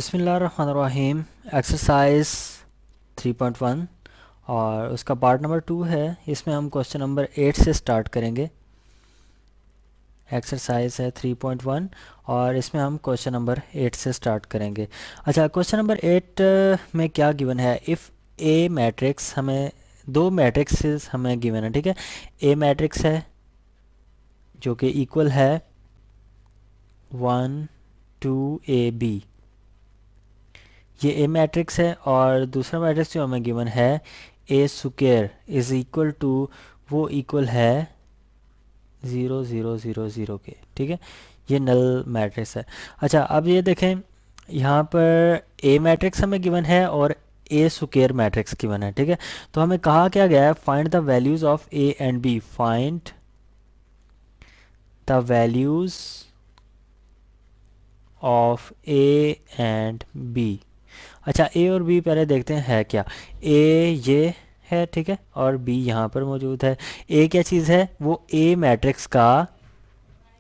बिस्मिल्लाहिर्रहमानिर्रहीम। एक्सरसाइज 3.1 और उसका पार्ट नंबर 2 है। इसमें हम क्वेश्चन नंबर 8 से स्टार्ट करेंगे। एक्सरसाइज है 3.1 और इसमें हम क्वेश्चन नंबर 8 से स्टार्ट करेंगे। अच्छा, क्वेश्चन नंबर 8 में क्या गिवन है? इफ़ ए मैट्रिक्स, हमें दो मैट्रिक्सेस हमें गिवन है, ठीक है। ए मैट्रिक्स है जो कि इक्वल है 1 2 ए बी, ये ए मैट्रिक्स है। और दूसरा मैट्रिक्स जो हमें गिवन है A square is equal to, वो इक्वल है 0 0 0 0 के, ठीक है। ये नल मैट्रिक्स है। अच्छा, अब ये देखें, यहाँ पर ए मैट्रिक्स हमें गिवन है और ए स्क्वायर मैट्रिक्स गिवन है, ठीक है। तो हमें कहा क्या गया है? Find the values of A and B. Find the values of A and B. अच्छा, ए और बी पहले देखते हैं है क्या। ए ये है, ठीक है, और बी यहाँ पर मौजूद है। ए क्या चीज़ है? वो ए मैट्रिक्स का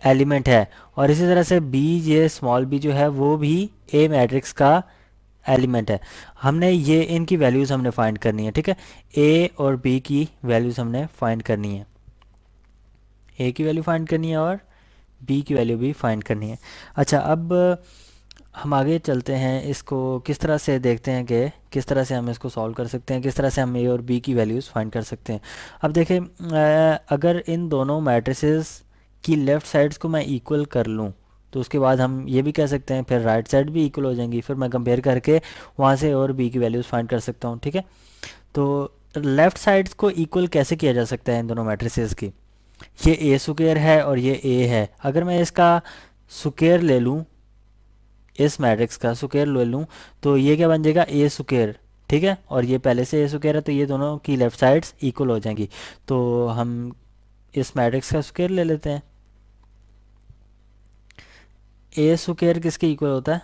एलिमेंट है। और इसी तरह से बी, ये स्मॉल बी जो है वो भी ए मैट्रिक्स का एलिमेंट है। हमने ये इनकी वैल्यूज़ हमने फाइंड करनी है, ठीक है। ए और बी की वैल्यूज़ हमने फाइंड करनी है। ए की वैल्यू फाइंड करनी है और बी की वैल्यू भी फाइंड करनी है। अच्छा, अब हम आगे चलते हैं, इसको किस तरह से देखते हैं कि किस तरह से हम इसको सॉल्व कर सकते हैं, किस तरह से हम ए और बी की वैल्यूज़ फाइंड कर सकते हैं। अब देखें, अगर इन दोनों मैट्रिसेस की लेफ़्ट साइड्स को मैं इक्वल कर लूँ तो उसके बाद हम ये भी कह सकते हैं फिर राइट साइड भी इक्वल हो जाएंगी। फिर मैं कंपेयर करके वहाँ से ए और बी की वैल्यूज़ फाइंड कर सकता हूँ, ठीक है। तो लेफ़्ट साइड्स को इक्वल कैसे किया जा सकता है इन दोनों मैट्रिसेस की? ये ए स्क्वायर है और ये ए है। अगर मैं इसका स्क्वायर ले लूँ, इस मैट्रिक्स का स्क्वायर ले लूँ, तो ये क्या बन जाएगा? ए स्क्वायर, ठीक है। और ये पहले से ए स्क्वायर है तो ये दोनों की लेफ़्ट साइड्स इक्वल हो जाएंगी। तो हम इस मैट्रिक्स का स्क्वायर ले लेते हैं। ए स्क्वायर किसके इक्वल होता है?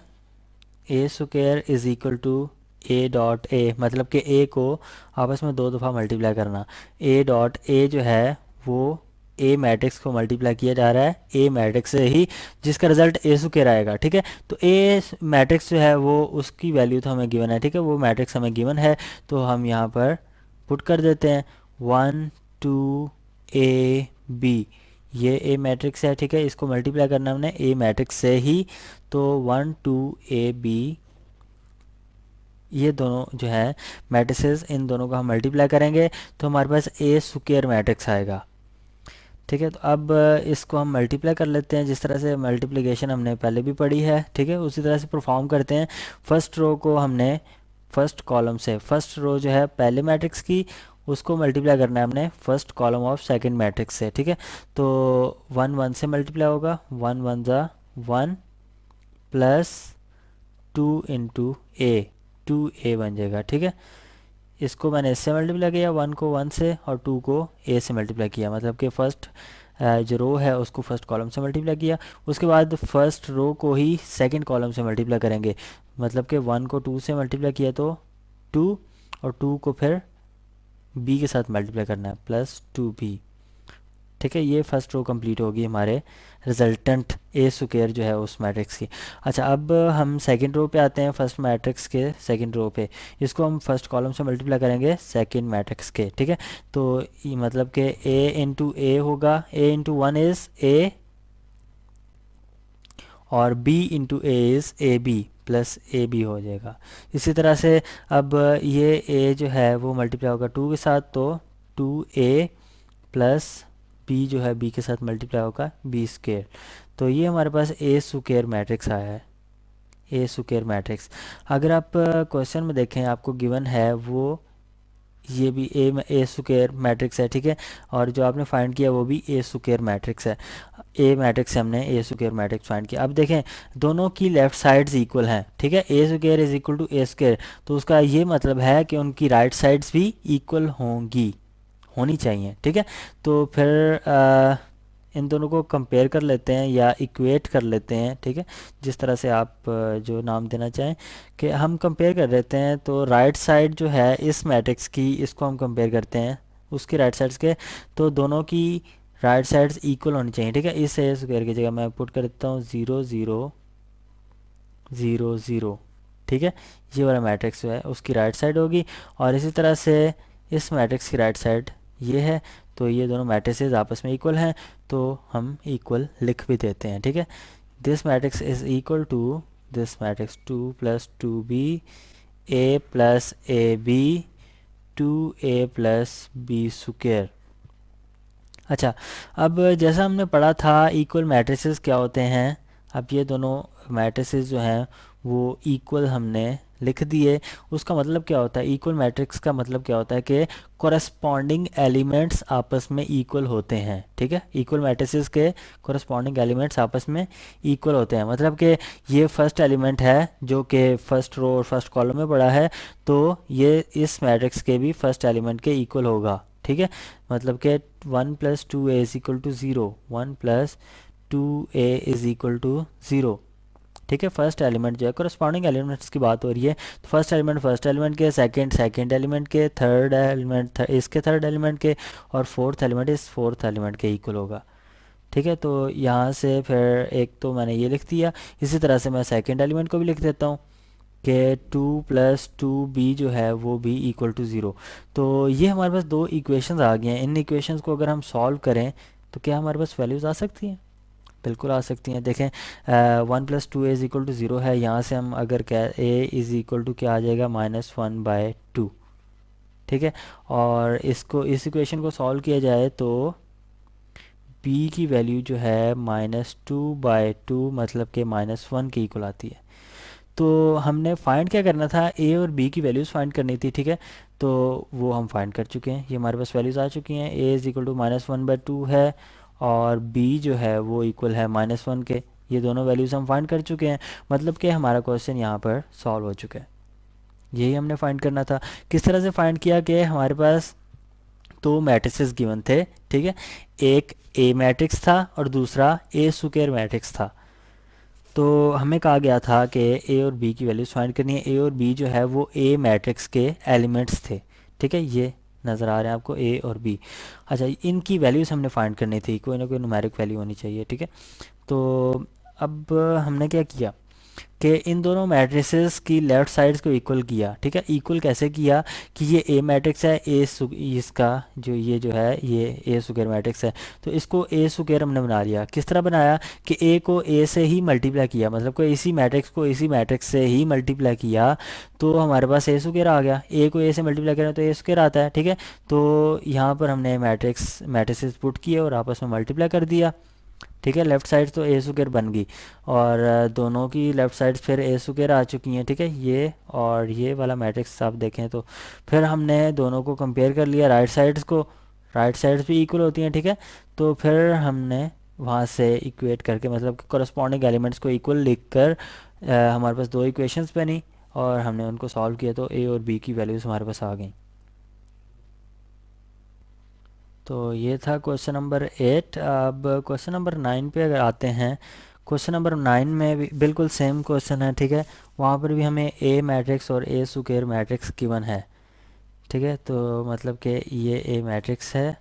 A square is equal to A dot A, मतलब कि ए को आपस में दो दफ़ा मल्टीप्लाई करना। ए डॉट ए जो है वो ए मैट्रिक्स को मल्टीप्लाई किया जा रहा है ए मैट्रिक्स से ही, जिसका रिजल्ट ए स्क्वायर आएगा, ठीक है। तो ए मैट्रिक्स जो है वो उसकी वैल्यू तो हमें गिवन है, ठीक है, वो मैट्रिक्स हमें गिवन है। तो हम यहाँ पर पुट कर देते हैं 1 2 ए बी। ये ए मैट्रिक्स है, ठीक है, इसको मल्टीप्लाई करना हमने ए मैट्रिक्स से ही। तो 1 2 ए बी, ये दोनों जो है मैट्रिसेस, इन दोनों का हम मल्टीप्लाई करेंगे तो हमारे पास ए स्क्वायर मैट्रिक्स आएगा, ठीक है। तो अब इसको हम मल्टीप्लाई कर लेते हैं, जिस तरह से मल्टीप्लिकेशन हमने पहले भी पढ़ी है, ठीक है, उसी तरह से परफॉर्म करते हैं। फर्स्ट रो को हमने फर्स्ट कॉलम से, फर्स्ट रो जो है पहले मैट्रिक्स की, उसको मल्टीप्लाई करना है हमने first column of second matrix से, ठीक है। तो 1 1 से मल्टीप्लाई होगा, 1 1 ज़ा 1 प्लस 2 इंटू ए, 2 ए बन जाएगा, ठीक है। इसको मैंने इससे मल्टीप्लाई किया, 1 को 1 से और 2 को ए से मल्टीप्लाई किया, मतलब कि फ़र्स्ट जो रो है उसको फर्स्ट कॉलम से मल्टीप्लाई किया। उसके बाद फर्स्ट रो को ही सेकंड कॉलम से मल्टीप्लाई करेंगे, मतलब कि 1 को 2 से मल्टीप्लाई किया तो 2, और 2 को फिर बी के साथ मल्टीप्लाई करना है प्लस 2b, ठीक है। ये फर्स्ट रो कंप्लीट होगी हमारे रिजल्टेंट ए स्क्वायर जो है उस मैट्रिक्स की। अच्छा, अब हम सेकंड रो पे आते हैं, फर्स्ट मैट्रिक्स के सेकंड रो पे। इसको हम फर्स्ट कॉलम से मल्टीप्लाई करेंगे सेकंड मैट्रिक्स के, ठीक है। तो ये मतलब कि ए इंटू ए होगा, ए इंटू 1 इज़ ए और B into A is A B plus A B हो जाएगा। इसी तरह से अब ये ए जो है वो मल्टीप्लाई होगा 2 के साथ, तो 2a प्लस बी जो है बी के साथ मल्टीप्लाई होगा बी स्क्वेयर। तो ये हमारे पास ए स्क्वेयर मैट्रिक्स आया है, ए स्क्वेयर मैट्रिक्स। अगर आप क्वेश्चन में देखें, आपको गिवन है वो ये भी ए स्क्वेयर मैट्रिक्स है, ठीक है। और जो आपने फाइंड किया वो भी ए स्क्वेयर मैट्रिक्स है। ए मैट्रिक्स से हमने ए स्क्वेयर मैट्रिक्स फाइंड किया। अब देखें, दोनों की लेफ्ट साइड्स इक्वल हैं, ठीक है। A square is equal to A square, तो उसका ये मतलब है कि उनकी राइट साइड्स भी इक्वल होनी चाहिए, ठीक है। तो फिर इन दोनों को कंपेयर कर लेते हैं या इक्वेट कर लेते हैं, ठीक है, जिस तरह से आप जो नाम देना चाहें, कि हम कंपेयर कर लेते हैं। तो राइट साइड जो है इस मैट्रिक्स की, इसको हम कंपेयर करते हैं उसकी राइट साइड्स के, तो दोनों की राइट साइड्स इक्वल होनी चाहिए, ठीक है। इस ए स्क्वायर की जगह मैं पुट कर देता हूँ 0 0 0 0, ठीक है। ये वाला मैट्रिक्स जो है उसकी राइट साइड होगी, और इसी तरह से इस मैट्रिक्स की राइट साइड ये है। तो ये दोनों मैट्रिसेस आपस में इक्वल हैं, तो हम इक्वल लिख भी देते हैं, ठीक है। This matrix is equal to this matrix 2 + 2b a+ab 2a+b²। अच्छा, अब जैसा हमने पढ़ा था इक्वल मैट्रिसेस क्या होते हैं। अब ये दोनों मैट्रिसेस जो हैं वो इक्वल हमने लिख दिए। उसका मतलब क्या होता है, इक्वल मैट्रिक्स का मतलब क्या होता है कि कोरस्पॉन्डिंग एलिमेंट्स आपस में इक्वल होते हैं, ठीक है। इक्वल मैट्रिसेस के कोरस्पॉन्डिंग एलिमेंट्स आपस में इक्वल होते हैं, मतलब कि ये फर्स्ट एलिमेंट है जो कि फर्स्ट रो और फर्स्ट कॉलम में पड़ा है, तो ये इस मैट्रिक्स के भी फर्स्ट एलिमेंट के इक्वल होगा, ठीक है। मतलब कि 1 + 2a = 0, 1 + 2a = 0, ठीक है। फर्स्ट एलिमेंट जो है कोरस्पॉन्डिंग एलिमेंट्स की बात हो रही है, तो फर्स्ट एलिमेंट के, सेकंड एलिमेंट के, थर्ड एलिमेंट इसके थर्ड एलिमेंट के, और फोर्थ एलिमेंट इस फोर्थ एलिमेंट के इक्वल होगा, ठीक है। तो यहाँ से फिर एक तो मैंने ये लिख दिया, इसी तरह से मैं सेकंड एलिमेंट को भी लिख देता हूँ कि 2 + 2b जो है वो भी = 0। तो ये हमारे पास दो इक्वेशंस आ गए हैं। इन इक्वेशंस को अगर हम सॉल्व करें तो क्या हमारे पास वैल्यूज़ आ सकती हैं? बिल्कुल आ सकती हैं। देखें, 1 + 2a = 0 है, यहाँ से हम अगर क्या a क्या आ जाएगा, -1/2, ठीक है। और इसको इस इक्वेशन को सॉल्व किया जाए तो b की वैल्यू जो है -2/2 मतलब कि -1 के इक्वल आती है। तो हमने फाइंड क्या करना था, ए और बी की वैल्यूज़ फाइंड करनी थी, ठीक है। तो वो हम फाइंड कर चुके हैं, ये हमारे पास वैल्यूज़ आ चुकी हैं। ए इज़ इक्वल टू -1/2 है, और बी जो है वो इक्वल है -1 के। ये दोनों वैल्यूज़ हम फाइंड कर चुके हैं, मतलब कि हमारा क्वेश्चन यहाँ पर सॉल्व हो चुका है। यही हमने फाइंड करना था। किस तरह से फाइंड किया कि हमारे पास दो मैट्रिसेस गिवन थे, ठीक है। एक ए मैट्रिक्स था और दूसरा A² मैट्रिक्स था। तो हमें कहा गया था कि ए और बी की वैल्यूज़ फाइंड करनी है। ए और बी जो है वो ए मैट्रिक्स के एलिमेंट्स थे, ठीक है। ये नज़र आ रहे हैं आपको ए और बी। अच्छा, इनकी वैल्यूज़ हमने फाइंड करनी थी, कोई ना कोई न्यूमेरिक वैल्यू होनी चाहिए, ठीक है। तो अब हमने क्या किया कि इन दोनों मैट्रिसेस की लेफ़्ट साइड्स को इक्वल किया, ठीक है। इक्वल कैसे किया कि ये ए मैट्रिक्स है, इसका जो ये जो है ये A² मैट्रिक्स है, तो इसको A² हमने बना लिया। किस तरह बनाया कि ए को ए से ही मल्टीप्लाई किया, मतलब कोई इसी मैट्रिक्स को इसी मैट्रिक्स से ही मल्टीप्लाई किया, तो हमारे पास A² आ गया। ए को ए से मल्टीप्लाई करें तो A² आता है, ठीक है। तो यहाँ पर हमने मैट्रिसेस पुट किए और आपस में मल्टीप्लाई कर दिया, ठीक है। लेफ़्ट साइड तो A² बन गई, और दोनों की लेफ़्ट साइड फिर A² आ चुकी हैं, ठीक है। ये और ये वाला मैट्रिक्स आप देखें तो फिर हमने दोनों को कंपेयर कर लिया, राइट साइड्स को, राइट साइड्स भी इक्वल होती हैं, ठीक है। तो फिर हमने वहाँ से इक्वेट करके, मतलब कि कोरस्पॉन्डिंग एलिमेंट्स को इक्वल लिख कर हमारे पास दो इक्वेशंस बनी, और हमने उनको सॉल्व किया तो ए और बी की वैल्यूज़ हमारे पास आ गई। तो ये था क्वेश्चन नंबर 8। अब क्वेश्चन नंबर 9 पे अगर आते हैं, क्वेश्चन नंबर 9 में भी बिल्कुल सेम क्वेश्चन है, ठीक है। वहाँ पर भी हमें ए मैट्रिक्स और A² मैट्रिक्स गिवन है, ठीक है। तो मतलब कि ये ए मैट्रिक्स है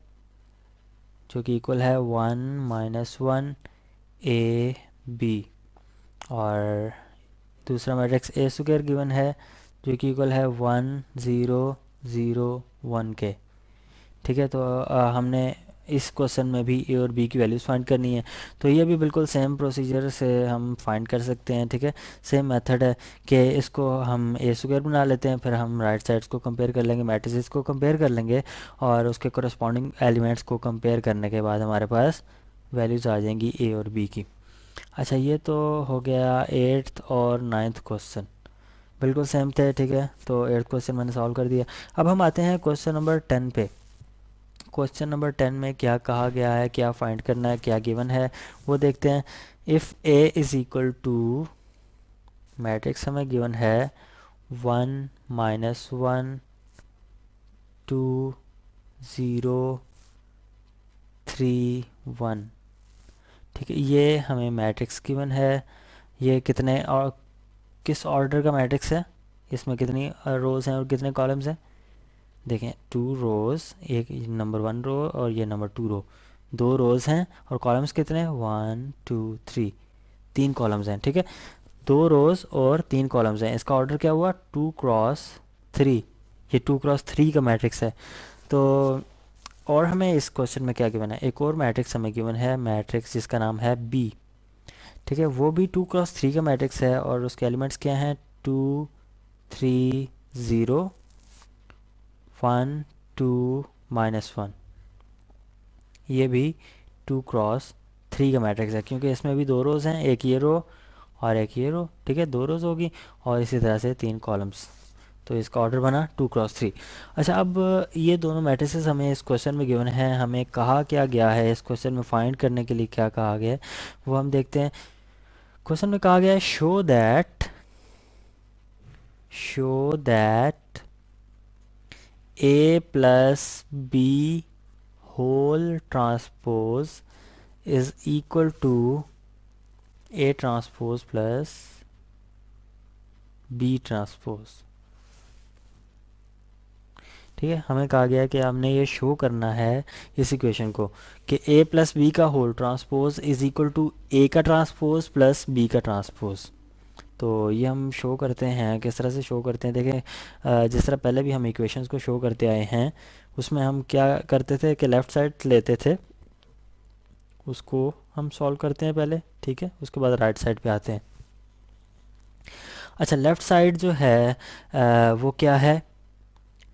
जो कि इक्वल है 1 - 1 A B, और दूसरा मैट्रिक्स A² गिवन है जो कि इक्वल है 1 0 0 1 के, ठीक है। तो हमने इस क्वेश्चन में भी ए और बी की वैल्यूज़ फाइंड करनी है। तो ये भी बिल्कुल सेम प्रोसीजर से हम फाइंड कर सकते हैं, ठीक है। सेम मेथड है कि इसको हम A² बना लेते हैं, फिर हम राइट साइड्स को कंपेयर कर लेंगे, मैट्रिसेस को कंपेयर कर लेंगे, और उसके कोरस्पॉन्डिंग एलिमेंट्स को कंपेयर करने के बाद हमारे पास वैल्यूज़ आ जाएंगी ए और बी की। अच्छा, ये तो हो गया 8th और 9th क्वेश्चन, बिल्कुल सेम थे, ठीक है। तो 8th क्वेश्चन मैंने सॉल्व कर दिया। अब हम आते हैं क्वेश्चन नंबर 10 पे। क्वेश्चन नंबर 10 में क्या कहा गया है, क्या फाइंड करना है, क्या गिवन है, वो देखते हैं। If A is equal to, matrix हमें गिवन है 1 - 1 2 0 3 1, ठीक है। ये हमें मैट्रिक्स गिवन है। ये कितने और किस ऑर्डर का मैट्रिक्स है, इसमें कितनी रोज़ हैं और कितने कॉलम्स हैं? देखें, 2 रोज़, एक नंबर 1 रो और ये नंबर 2 रो, 2 रोज़ हैं, और कॉलम्स कितने हैं, 1 2 3, 3 कॉलम्स हैं, ठीक है। 2 रोज और 3 कॉलम्स हैं, इसका ऑर्डर क्या हुआ 2 क्रॉस 3। ये 2 क्रॉस 3 का मैट्रिक्स है। तो और हमें इस क्वेश्चन में क्या गिवन है, एक और मैट्रिक्स हमें गिवन है, मैट्रिक्स जिसका नाम है बी। ठीक है, वो भी 2 क्रॉस 3 का मैट्रिक्स है और उसके एलिमेंट्स क्या हैं 2 3 0 1 2 -1। ये भी 2 क्रॉस 3 का मैट्रिक्स है क्योंकि इसमें भी 2 रोज हैं, एक ये रो और एक ये रो। ठीक है, 2 रोज होगी और इसी तरह से 3 कॉलम्स। तो इसका ऑर्डर बना 2 क्रॉस 3। अच्छा, अब ये दोनों मैट्रिसेस हमें इस क्वेश्चन में गिवन है, हमें कहा क्या गया है इस क्वेश्चन में फाइंड करने के लिए क्या कहा गया है वो हम देखते हैं। क्वेश्चन में कहा गया है show that A+B whole transpose is equal to A transpose plus B transpose। ठीक है, हमें कहा गया है कि हमने ये शो करना है इस इक्वेशन को कि A+B का whole transpose is equal to A का ट्रांसपोज प्लस B का ट्रांसपोज। तो ये हम शो करते हैं, किस तरह से शो करते हैं देखें। जिस तरह पहले भी हम इक्वेशंस को शो करते आए हैं उसमें हम क्या करते थे कि लेफ़्ट साइड लेते थे, उसको हम सॉल्व करते हैं पहले। ठीक है, उसके बाद राइट साइड पे आते हैं। अच्छा, लेफ़्ट साइड जो है वो क्या है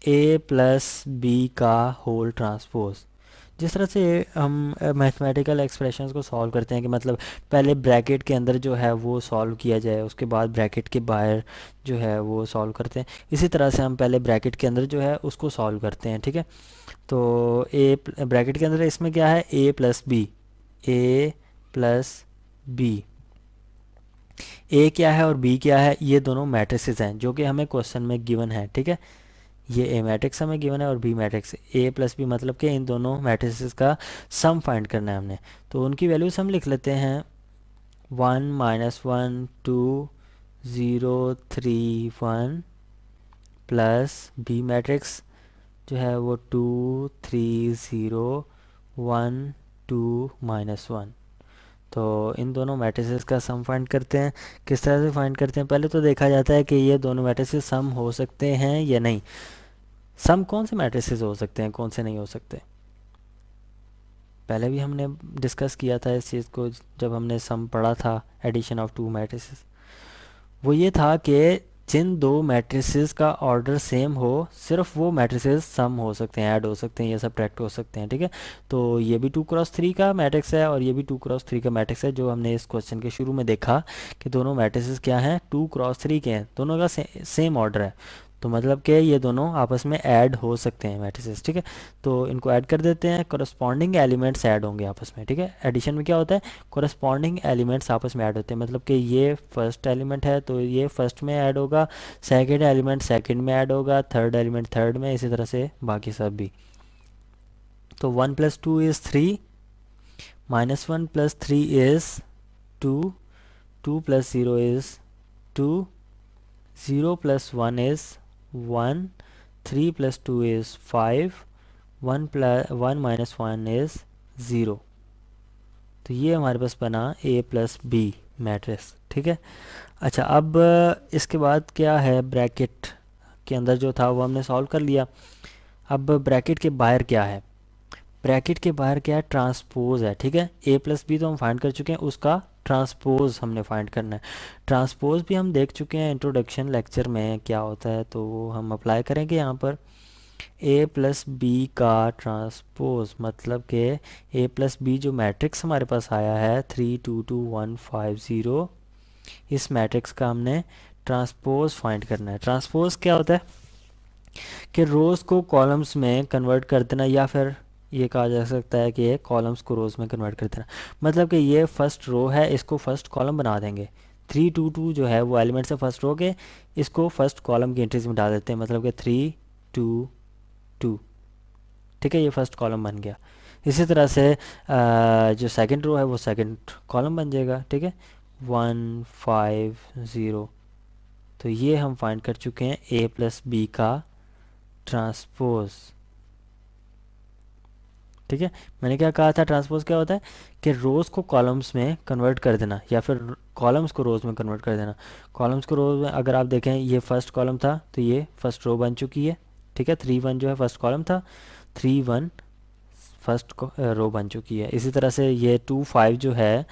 A+B का होल ट्रांसपोज। जिस तरह से हम मैथमेटिकल एक्सप्रेशंस को सॉल्व करते हैं कि मतलब पहले ब्रैकेट के अंदर जो है वो सॉल्व किया जाए, उसके बाद ब्रैकेट के बाहर जो है वो सॉल्व करते हैं, इसी तरह से हम पहले ब्रैकेट के अंदर जो है उसको सॉल्व करते हैं। ठीक है, तो ए ब्रैकेट के अंदर इसमें क्या है A+B, A+B। ए क्या है और बी क्या है, ये दोनों मैट्रिसेस हैं जो कि हमें क्वेश्चन में गिवन है। ठीक है, ये ए मैट्रिक्स हमें गिवन है और बी मैट्रिक्स, A+B मतलब कि इन दोनों मैट्रिसेस का सम फाइंड करना है हमने। तो उनकी वैल्यूज हम लिख लेते हैं 1 -1 2 0 3 1 प्लस बी मैट्रिक्स जो है वो 2 3 0 1 2 -1। तो इन दोनों मैट्रिसेस का सम फाइंड करते हैं। किस तरह से फाइंड करते हैं, पहले तो देखा जाता है कि ये दोनों मैट्रिसेस सम हो सकते हैं या नहीं। सम कौन से मैट्रिसेस हो सकते हैं, कौन से नहीं हो सकते, पहले भी हमने डिस्कस किया था इस चीज़ को जब हमने सम पढ़ा था एडिशन ऑफ 2 मैट्रिसेस। वो ये था कि जिन 2 मैट्रिसेस का ऑर्डर सेम हो सिर्फ वो मैट्रिसेस सम हो सकते हैं, ऐड हो सकते हैं या सब्ट्रैक्ट हो सकते हैं। ठीक है, तो ये भी 2 क्रॉस 3 का मैट्रिक्स है और ये भी 2 क्रॉस 3 का मैट्रिक्स है जो हमने इस क्वेश्चन के शुरू में देखा कि दोनों मैट्रिसेस क्या हैं 2 क्रॉस 3 के हैं, दोनों का सेम ऑर्डर है। तो मतलब कि ये दोनों आपस में ऐड हो सकते हैं मैट्रिसेस। ठीक है, तो इनको ऐड कर देते हैं, करस्पॉन्डिंग एलिमेंट्स ऐड होंगे आपस में। ठीक है, एडिशन में क्या होता है करस्पॉन्डिंग एलिमेंट्स आपस में ऐड होते हैं, मतलब कि ये फर्स्ट एलिमेंट है तो ये फर्स्ट में ऐड होगा, सेकंड एलिमेंट सेकंड में ऐड होगा, थर्ड एलिमेंट थर्ड में, इसी तरह से बाकी सब भी। तो 1 + 2 is 3, -1 + 3 is 2, 2 + 0 is 2, 0 + 1 is 1, 3 + 2 is 5, 1 - 1 is 0। तो ये हमारे पास बना A+B मैट्रिक्स। ठीक है, अच्छा अब इसके बाद क्या है, ब्रैकेट के अंदर जो था वो हमने सॉल्व कर लिया। अब ब्रैकेट के बाहर क्या है, ब्रैकेट के बाहर क्या है ट्रांसपोज है। ठीक है, A+B तो हम फाइंड कर चुके हैं, उसका ट्रांसपोज हमने फाइंड करना है। ट्रांसपोज भी हम देख चुके हैं इंट्रोडक्शन लेक्चर में क्या होता है, तो वो हम अप्लाई करेंगे यहाँ पर। A+B का ट्रांसपोज मतलब कि A+B जो मैट्रिक्स हमारे पास आया है 3 2 2 1 5 0, इस मैट्रिक्स का हमने ट्रांसपोज फाइंड करना है। ट्रांसपोज क्या होता है कि रोज़ को कॉलम्स में कन्वर्ट कर देना, या फिर ये कहा जा सकता है कि कॉलम्स को रोज़ में कन्वर्ट कर देना। मतलब कि ये फर्स्ट रो है, इसको फर्स्ट कॉलम बना देंगे। 3 2 2 जो है वो एलिमेंट्स है फर्स्ट रो के, इसको फर्स्ट कॉलम की एंट्रीज में डाल देते हैं, मतलब कि 3 2 2। ठीक है, ये फर्स्ट कॉलम बन गया। इसी तरह से जो सेकंड रो है वो सेकंड कॉलम बन जाएगा। ठीक है, 1 5 0। तो ये हम फाइंड कर चुके हैं A+B का ट्रांसपोज। ठीक है। मैंने क्या कहा था, ट्रांसपोज क्या होता है कि रोज़ को कॉलम्स में कन्वर्ट कर देना या फिर कॉलम्स को रोज़ में कन्वर्ट कर देना। कॉलम्स को रोज़ में अगर आप देखें, ये फर्स्ट कॉलम था तो ये फर्स्ट रो बन चुकी है, ठीक है। 3 1 जो है फर्स्ट कॉलम था, 3 1 फर्स्ट रो बन चुकी है। इसी तरह से ये 2 5 जो है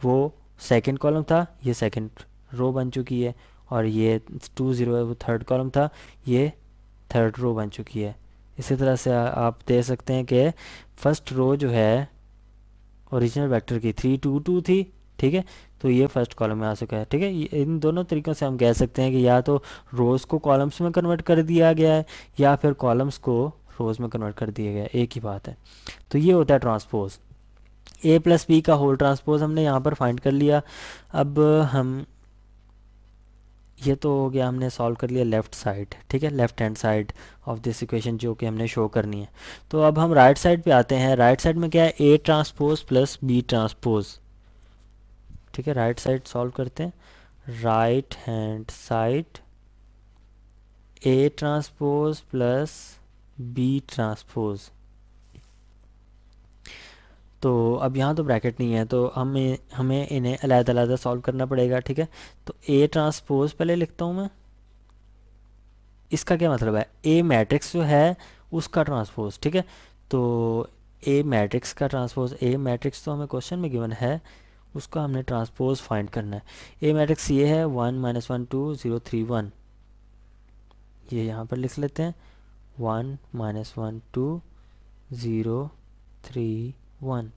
वो सेकंड कॉलम था, ये सेकंड रो बन चुकी है। और ये 2 0 है वो थर्ड कॉलम था, ये थर्ड रो बन चुकी है। इसी तरह से आप दे सकते हैं कि फर्स्ट रो जो है ओरिजिनल वेक्टर की 3 2 2 थी, ठीक है। तो ये फर्स्ट कॉलम में आ चुका है, ठीक है। इन दोनों तरीक़ों से हम कह सकते हैं कि या तो रोज़ को कॉलम्स में कन्वर्ट कर दिया गया है या फिर कॉलम्स को रोज़ में कन्वर्ट कर दिया गया है, एक ही बात है। तो ये होता है ट्रांसपोज। ए प्लस बी का होल ट्रांसपोज हमने यहाँ पर फाइंड कर लिया। अब हम, ये तो हो गया, हमने सॉल्व कर लिया लेफ़्ट साइड, ठीक है, left hand side of this equation जो कि हमने शो करनी है। तो अब हम राइट साइड पे आते हैं। राइट साइड में क्या है, A transpose plus B transpose, ठीक है। राइट साइड सॉल्व करते हैं। Right hand side A transpose plus B transpose. तो अब यहाँ तो ब्रैकेट नहीं है तो हमें हमें इन्हें अलग-अलग सॉल्व करना पड़ेगा, ठीक है। तो ए ट्रांसपोज पहले लिखता हूँ मैं। इसका क्या मतलब है, ए मैट्रिक्स जो है उसका ट्रांसपोज, ठीक है। तो ए मैट्रिक्स का ट्रांसपोज, ए मैट्रिक्स तो हमें क्वेश्चन में गिवन है, उसका हमने ट्रांसपोज फाइंड करना है। ए मैट्रिक्स ये है 1 -1 2 0 3 1, ये यहाँ पर लिख लेते हैं 1 -1 2 0 3 1।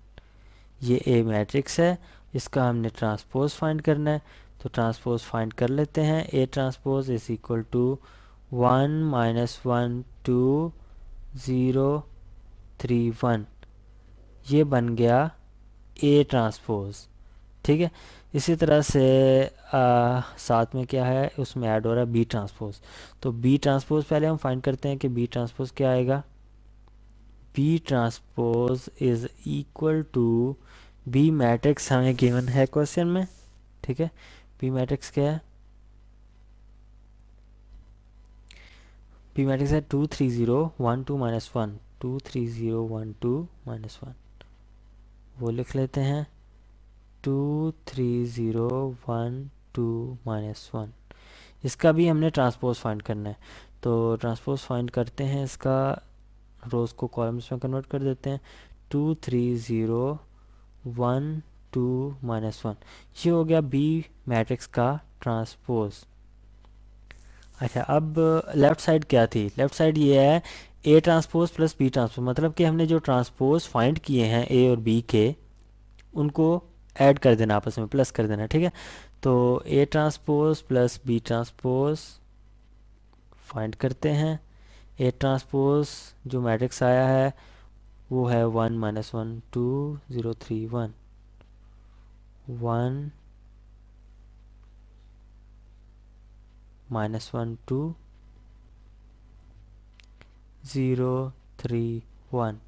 ये ए मैट्रिक्स है, इसका हमने ट्रांसपोज फाइंड करना है। तो ट्रांसपोज फाइंड कर लेते हैं। A transpose is equal to 1 -1 2 0 3 1, ये बन गया ए ट्रांसपोज, ठीक है। इसी तरह से साथ में क्या है, उसमें ऐड हो रहा है बी ट्रांसपोज। तो बी ट्रांसपोज पहले हम फाइंड करते हैं कि बी ट्रांसपोज क्या आएगा। B transpose is equal to, B matrix हमें गिवन है क्वेश्चन में, ठीक है। बी मैट्रिक्स क्या है, बी मैट्रिक्स है 2 3 0 1 2 -1, 2 3 0 1 2 -1, वो लिख लेते हैं 2 3 0 1 2 -1। इसका भी हमने ट्रांसपोज फाइंड करना है। तो ट्रांसपोज फाइंड करते हैं इसका, रोज़ को कॉलम्स में कन्वर्ट कर देते हैं। 2 3 0 1 2 -1, ये हो गया बी मैट्रिक्स का ट्रांसपोज। अच्छा, अब लेफ़्ट साइड क्या थी, लेफ़्ट साइड ये है A transpose plus B transpose, मतलब कि हमने जो ट्रांसपोज फाइंड किए हैं ए और बी के, उनको ऐड कर देना, आपस में प्लस कर देना, ठीक है। तो A transpose plus B transpose find करते हैं। ए ट्रांसपोज जो मैट्रिक्स आया है वो है 1 -1 2 0 3 1, 1 -1 2 0 3 1,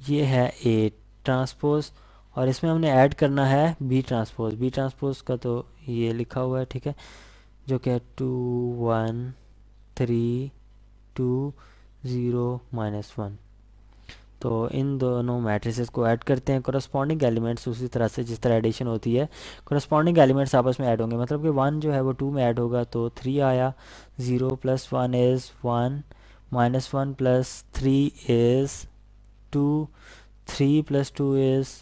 ये है ए ट्रांसपोज। और इसमें हमने ऐड करना है बी ट्रांसपोज। बी ट्रांसपोज का तो ये लिखा हुआ है, ठीक है, जो कि 2 1 3 2 0 -1। तो इन दोनों मैट्रिसेस को ऐड करते हैं। कोरस्पॉन्डिंग एलिमेंट्स उसी तरह से जिस तरह एडिशन होती है, कोरस्पॉन्डिंग एलिमेंट्स आपस में ऐड होंगे, मतलब कि 1 जो है वो 2 में ऐड होगा तो 3 आया। 0 + 1 is 1, -1 + 3 is 2, 3 + 2 is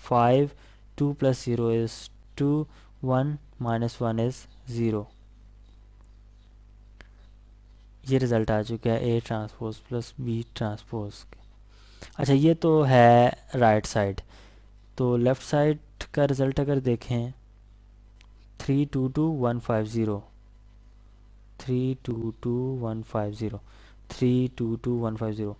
5, 2 + 0 is 2, 1 -1 is 0। ये रिज़ल्ट आ चुका है A transpose plus B transpose. अच्छा, ये तो है राइट साइड। तो लेफ़्ट साइड का रिज़ल्ट अगर देखें, 3 2 2 1 5 0, 3 2 2 1 5 0, 3 2 2 1 5 0।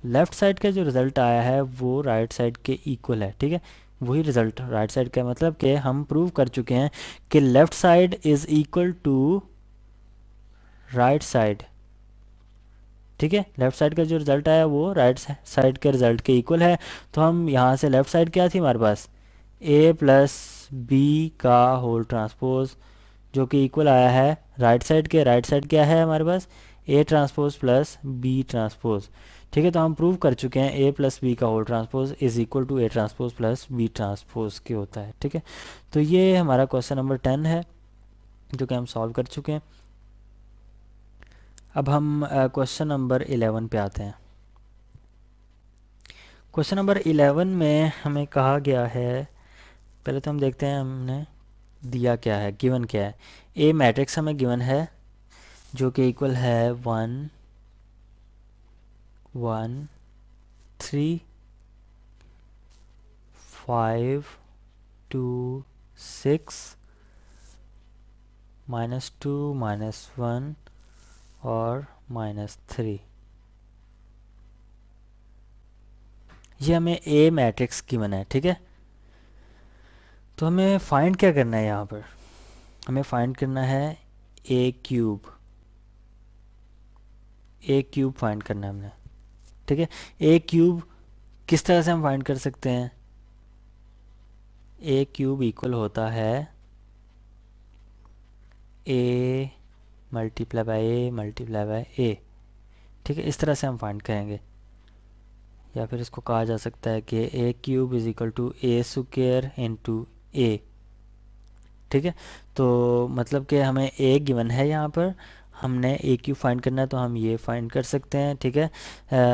लेफ़्ट साइड का जो रिज़ल्ट आया है वो राइट साइड के इक्वल है, ठीक है। वही रिज़ल्ट राइट साइड का, मतलब कि हम प्रूव कर चुके हैं कि left side is equal to right side, ठीक है। लेफ़्ट साइड का जो रिज़ल्ट आया वो राइट साइड के रिज़ल्ट के इक्वल है। तो हम यहाँ से लेफ़्ट साइड क्या थी हमारे पास, ए प्लस बी का होल ट्रांसपोज, जो कि इक्वल आया है राइट साइड के। राइट साइड क्या है हमारे पास, A transpose plus B transpose, ठीक है, तो हम प्रूव कर चुके हैं ए प्लस बी का whole transpose is equal to A transpose plus B transpose के होता है। ठीक है, तो ये हमारा क्वेश्चन नंबर 10 है जो कि हम सॉल्व कर चुके हैं। अब हम क्वेश्चन नंबर 11 पे आते हैं। क्वेश्चन नंबर 11 में हमें कहा गया है, पहले तो हम देखते हैं हमने दिया क्या है, गिवन क्या है। ए मैट्रिक्स हमें गिवन है जो कि इक्वल है 1 1 3 5 2 6 -2 -1 और -3। ये हमें ए मैट्रिक्स गिवन है। ठीक है, तो हमें फाइंड क्या करना है यहाँ पर, हमें फाइंड करना है ए क्यूब। ए क्यूब फाइंड करना है हमने। ठीक है, ए क्यूब किस तरह से हम फाइंड कर सकते हैं, ए क्यूब इक्वल होता है A multiply by A multiply by A. ठीक है, इस तरह से हम फाइंड करेंगे, या फिर इसको कहा जा सकता है कि A cube is equal to A square into A. ठीक है, तो मतलब कि हमें ए गिवन है, यहाँ पर हमने ए क्यूब फाइंड करना है तो हम ये फाइंड कर सकते हैं। ठीक है,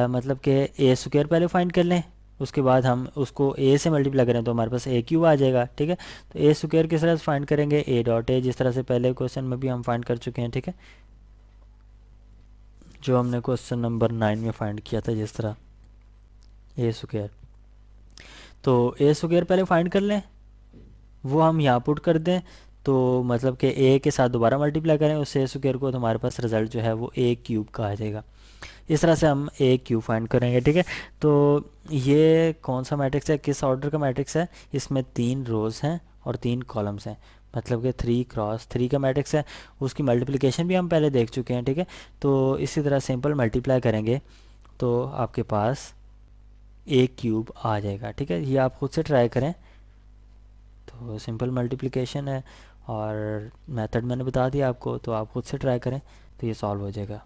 मतलब कि ए स्क्वायर पहले फाइंड कर लें, उसके बाद हम उसको ए से मल्टीप्लाई करें तो हमारे पास ए क्यूब आ जाएगा। ठीक है, तो ए स्क्वायर किस तरह से फाइंड करेंगे, ए डॉट ए, जिस तरह से पहले क्वेश्चन में भी हम फाइंड कर चुके हैं। ठीक है, जो हमने क्वेश्चन नंबर 9 में फाइंड किया था जिस तरह ए स्क्वायर, तो ए स्क्वायर पहले फाइंड कर लें, वो हम यहाँ पुट कर दें, तो मतलब कि ए के साथ दोबारा मल्टीप्लाई करें उस ए स्क्वायर को, तो हमारे पास रिजल्ट जो है वो ए क्यूब का आ जाएगा। इस तरह से हम ए क्यूब फाइंड करेंगे। ठीक है, तो ये कौन सा मैट्रिक्स है, किस ऑर्डर का मैट्रिक्स है, इसमें 3 रोज़ हैं और 3 कॉलम्स हैं, मतलब कि 3 × 3 का मैट्रिक्स है। उसकी मल्टीप्लिकेशन भी हम पहले देख चुके हैं। ठीक है, तो इसी तरह सिंपल मल्टीप्लाई करेंगे तो आपके पास ए क्यूब आ जाएगा। ठीक है, ये आप खुद से ट्राई करें, तो सिंपल मल्टीप्लिकेशन है और मेथड मैंने बता दिया आपको, तो आप खुद से ट्राई करें तो ये सॉल्व हो जाएगा।